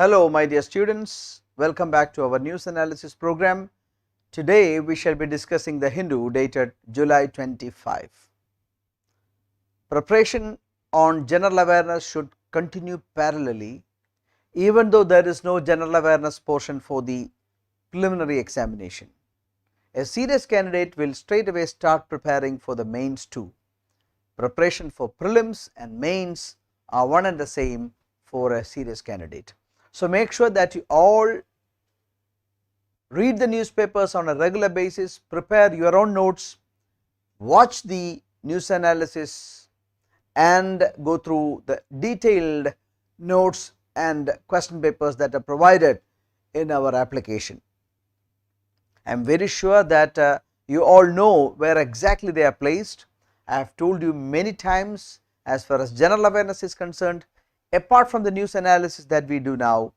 Hello my dear students, welcome back to our news analysis program. Today we shall be discussing the Hindu dated July 25. Preparation on general awareness should continue parallelly even though there is no general awareness portion for the preliminary examination. A serious candidate will straight away start preparing for the mains too. Preparation for prelims and mains are one and the same for a serious candidate. So, make sure that you all read the newspapers on a regular basis, prepare your own notes, watch the news analysis and go through the detailed notes and question papers that are provided in our application. I am very sure that you all know where exactly they are placed. I have told you many times, as far as general awareness is concerned, apart from the news analysis that we do now,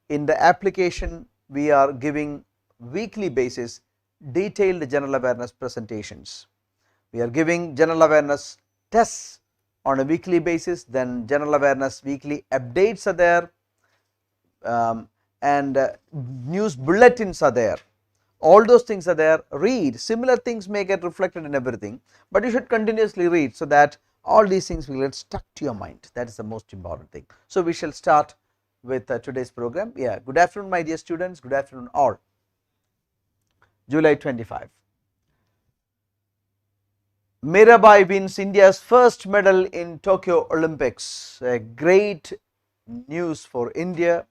in the application we are giving weekly basis detailed general awareness presentations. We are giving general awareness tests on a weekly basis, then general awareness weekly updates are there, and news bulletins are there. All those things are there. Read, similar things may get reflected in everything, but you should continuously read so that all these things will get stuck to your mind. That is the most important thing. So, we shall start with today's program. Yeah, good afternoon my dear students, good afternoon all. July 25. Mirabai wins India's first medal in Tokyo Olympics. A great news for India.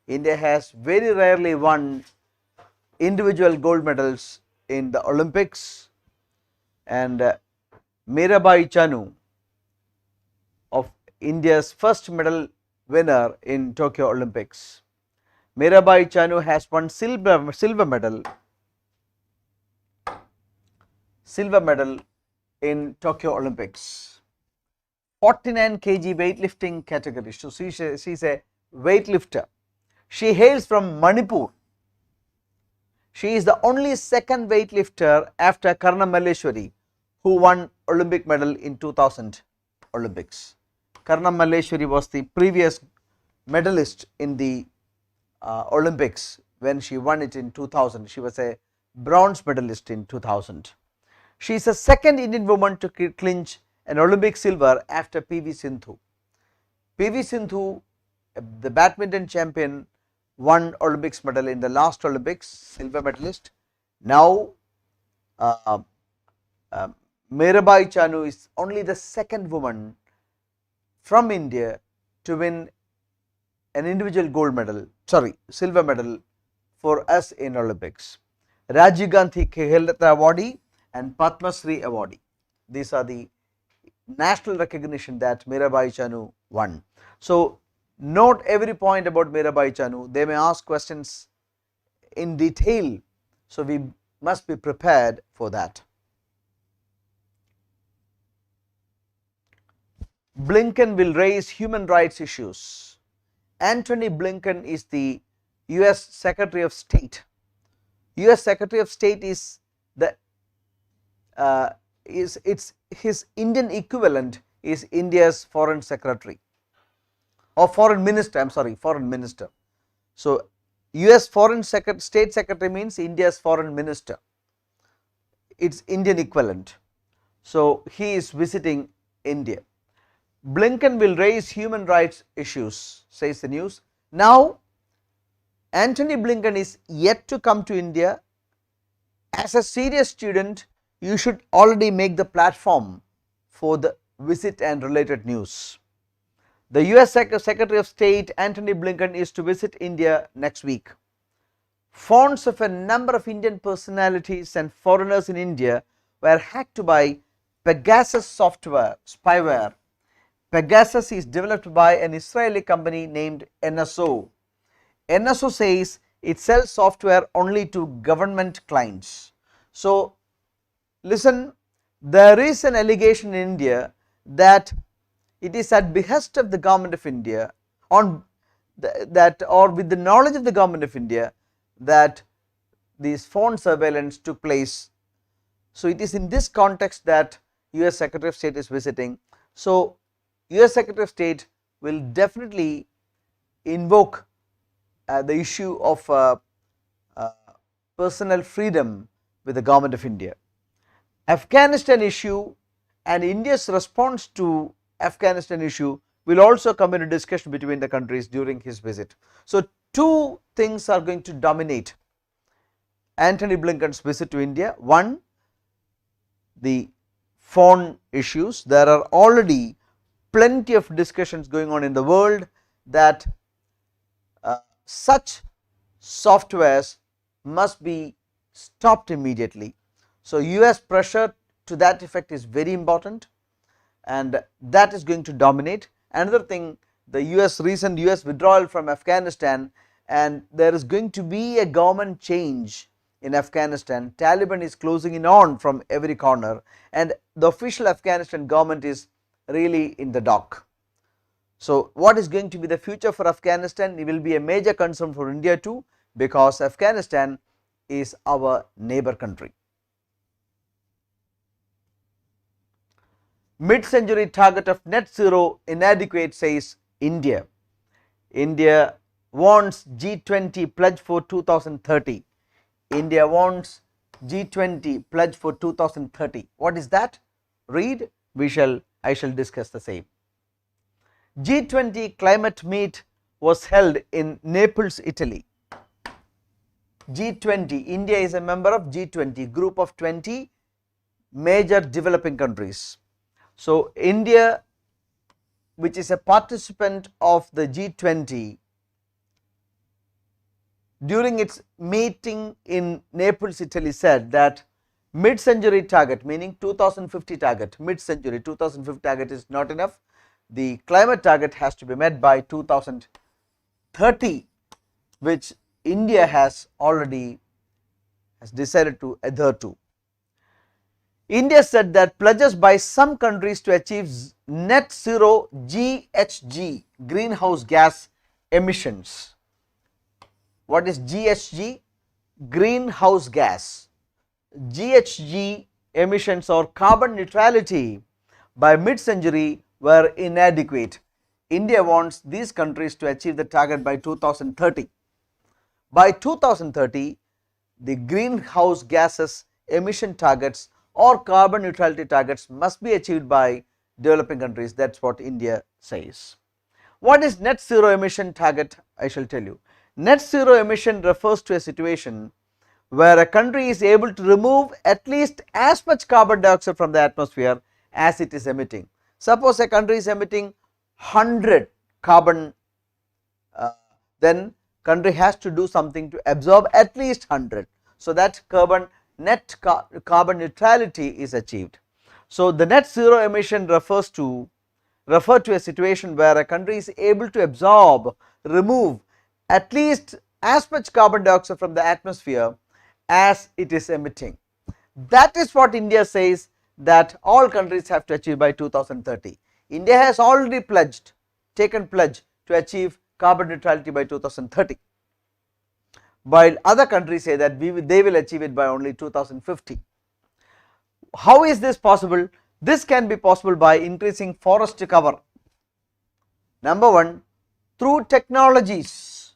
India has very rarely won individual gold medals in the Olympics, and Mirabai Chanu, of India's first medal winner in Tokyo Olympics. Mirabai Chanu has won silver medal in Tokyo Olympics. 49 kg weightlifting category. So she is a weightlifter. She hails from Manipur. She is the only second weightlifter after Karna Malleshwari who won Olympic medal in 2000 Olympics. Karna Malleshwari was the previous medalist in the Olympics when she won it in 2000. She was a bronze medalist in 2000. She is the second Indian woman to clinch an Olympic silver after PV Sindhu. PV Sindhu, the badminton champion, won Olympics medal in the last Olympics, silver medalist. Now Mirabai Chanu is only the second woman from India to win an individual silver medal for us in Olympics. Rajiv Gandhi Khel Ratna awardee and Padma Shri awardee. These are the national recognition that Mirabai Chanu won. So, note every point about Mirabai Chanu. They may ask questions in detail, so we must be prepared for that. Blinken will raise human rights issues. Antony Blinken is the US Secretary of State. US Secretary of State is the his Indian equivalent is India's Foreign Secretary or Foreign Minister. I am sorry, Foreign Minister. So, US Foreign State Secretary means India's Foreign Minister. Its Indian equivalent. So, he is visiting India. Blinken will raise human rights issues, says the news. Now, Antony Blinken is yet to come to India. As a serious student, you should already make the platform for the visit and related news. The US Secretary of State Antony Blinken is to visit India next week. Phones of a number of Indian personalities and foreigners in India were hacked by Pegasus software spyware. Pegasus is developed by an Israeli company named NSO. NSO says it sells software only to government clients. So, listen, there is an allegation in India that it is at behest of the government of India or with the knowledge of the government of India that these phone surveillance took place. So, it is in this context that US Secretary of State is visiting. So, US Secretary of State will definitely invoke the issue of personal freedom with the government of India. Afghanistan issue and India's response to Afghanistan issue will also come into discussion between the countries during his visit. So, two things are going to dominate Antony Blinken's visit to India. One, the foreign issues. There are already plenty of discussions going on in the world that such softwares must be stopped immediately. So, US pressure to that effect is very important, and that is going to dominate. Another thing, the recent US withdrawal from Afghanistan, and there is going to be a government change in Afghanistan. Taliban is closing in on from every corner, and the official Afghanistan government is really in the dock. So, what is going to be the future for Afghanistan? It will be a major concern for India too, because Afghanistan is our neighbor country. Mid-century target of net zero inadequate, says India. India wants G20 pledge for 2030. India wants G20 pledge for 2030. What is that? Read, I shall discuss the same. G20 climate meet was held in Naples, Italy. G20, India is a member of G20, group of 20 major developing countries. So, India, which is a participant of the G20, during its meeting in Naples, Italy, said that mid-century target, meaning 2050 target, mid-century 2050 target is not enough. The climate target has to be met by 2030, which India has decided to adhere to. India said that pledges by some countries to achieve net zero GHG, greenhouse gas emissions. What is GHG? Greenhouse gas. GHG emissions or carbon neutrality by mid-century were inadequate. India wants these countries to achieve the target by 2030. By 2030, the greenhouse gases emission targets or carbon neutrality targets must be achieved by developing countries. That is what India says. What is net zero emission target? I shall tell you. Net zero emission refers to a situation where a country is able to remove at least as much carbon dioxide from the atmosphere as it is emitting. Suppose a country is emitting 100 carbon, then country has to do something to absorb at least 100. So, that net carbon neutrality is achieved. So, the net zero emission refer to a situation where a country is able to absorb, remove at least as much carbon dioxide from the atmosphere as it is emitting. That is what India says that all countries have to achieve by 2030. India has already taken pledge to achieve carbon neutrality by 2030, while other countries say that they will achieve it by only 2050. How is this possible? This can be possible by increasing forest cover. Number one, through technologies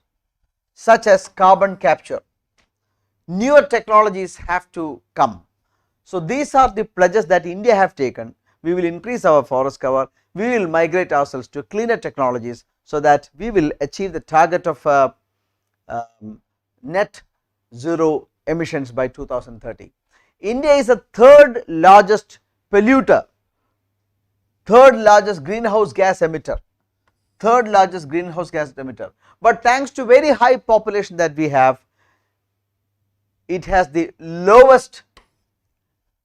such as carbon capture. Newer technologies have to come. So, these are the pledges that India have taken. We will increase our forest cover, we will migrate ourselves to cleaner technologies, so that we will achieve the target of net zero emissions by 2030. India is the third largest polluter, third largest greenhouse gas emitter, but thanks to very high population that we have, it has the lowest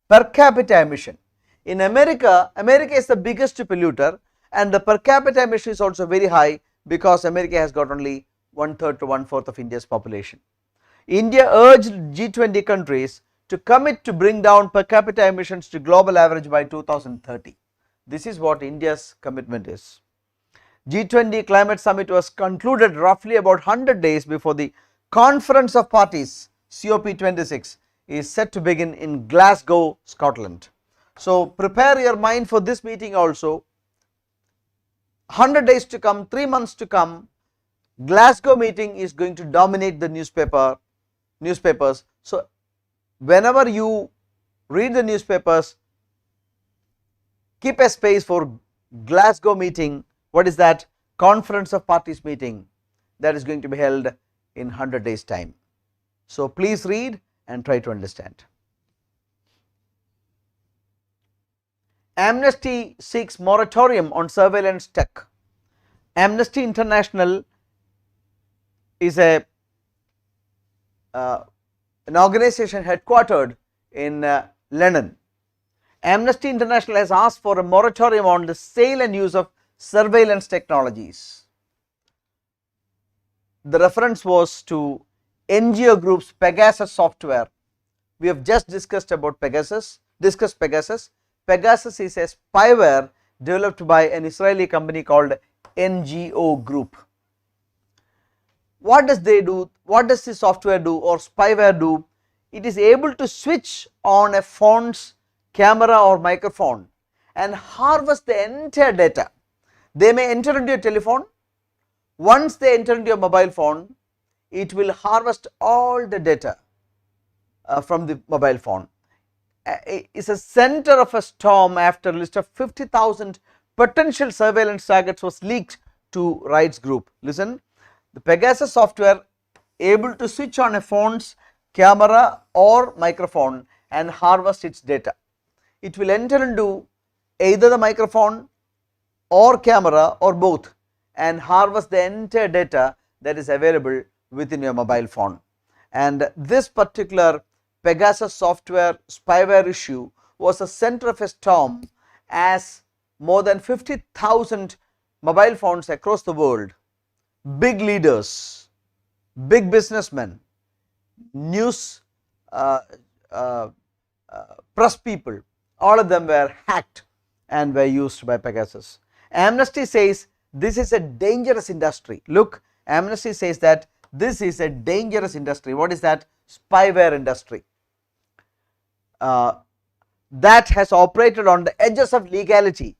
per capita emission. In America is the biggest polluter, and the per capita emission is also very high because America has got only 1/3 to 1/4 of India's population. India urged G20 countries to commit to bring down per capita emissions to global average by 2030. This is what India's commitment is. G20 climate summit was concluded roughly about 100 days before the Conference of Parties COP26 is set to begin in Glasgow, Scotland. So, prepare your mind for this meeting also. 100 days to come, 3 months to come, Glasgow meeting is going to dominate the newspapers. So whenever you read the newspapers, keep a space for Glasgow meeting. What is that? Conference of Parties meeting that is going to be held in 100 days time. So please read and try to understand. Amnesty seeks moratorium on surveillance tech. Amnesty International is an organization headquartered in London. Amnesty International has asked for a moratorium on the sale and use of surveillance technologies. The reference was to NGO Group's Pegasus software. We have just discussed Pegasus. Pegasus is a spyware developed by an Israeli company called NGO Group. What does they do? What does this software do or spyware do? It is able to switch on a phone's camera or microphone and harvest the entire data. They may enter into your telephone. Once they enter into your mobile phone, it will harvest all the data from the mobile phone. It is a center of a storm after a list of 50,000 potential surveillance targets was leaked to rights group. Listen, the Pegasus software able to switch on a phone's camera or microphone and harvest its data. It will enter into either the microphone or camera or both and harvest the entire data that is available within your mobile phone. And this particular Pegasus software spyware issue was a center of a storm as more than 50,000 mobile phones across the world, big leaders, big businessmen, news press people, all of them were hacked and were used by Pegasus. Amnesty says this is a dangerous industry. Look, Amnesty says that this is a dangerous industry. What is that? Spyware industry. That has operated on the edges of legality,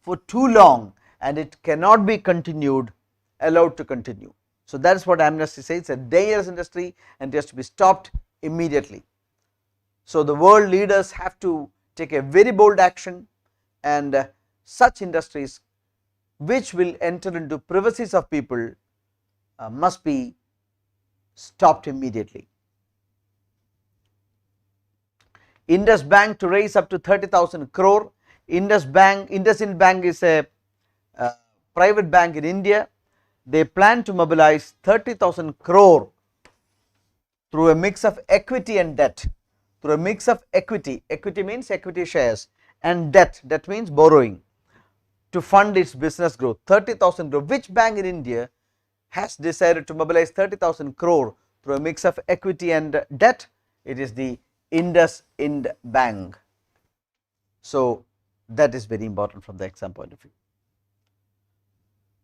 for too long, and it cannot be allowed to continue. So that is what Amnesty says. It's a dangerous industry and it has to be stopped immediately. So the world leaders have to take a very bold action, and such industries which will enter into privacies of people must be stopped immediately. Indus Bank to raise up to 30,000 crore. IndusInd Bank is a private bank in India. They plan to mobilize 30,000 crore through a mix of equity and debt. Equity means equity shares, and debt means borrowing, to fund its business growth. 30,000 crore. Which bank in India has decided to mobilize 30,000 crore through a mix of equity and debt? It is the IndusInd Bank. So that is very important from the exam point of view.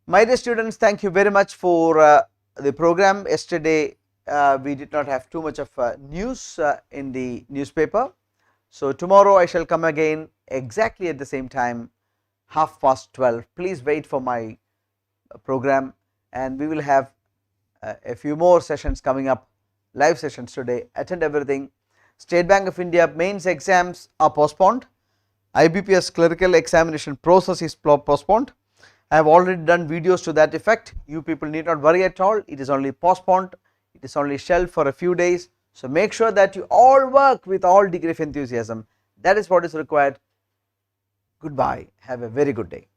My dear students, thank you very much for the program. Yesterday we did not have too much of news in the newspaper. So tomorrow I shall come again exactly at the same time, 12:30. Please wait for my program, and we will have a few more sessions coming up, live sessions today. Attend everything. State Bank of India mains exams are postponed. IBPS clerical examination process is postponed. I have already done videos to that effect. You people need not worry at all. It is only postponed. It is only shelved for a few days. So make sure that you all work with all degree of enthusiasm. That is what is required. Goodbye. Have a very good day.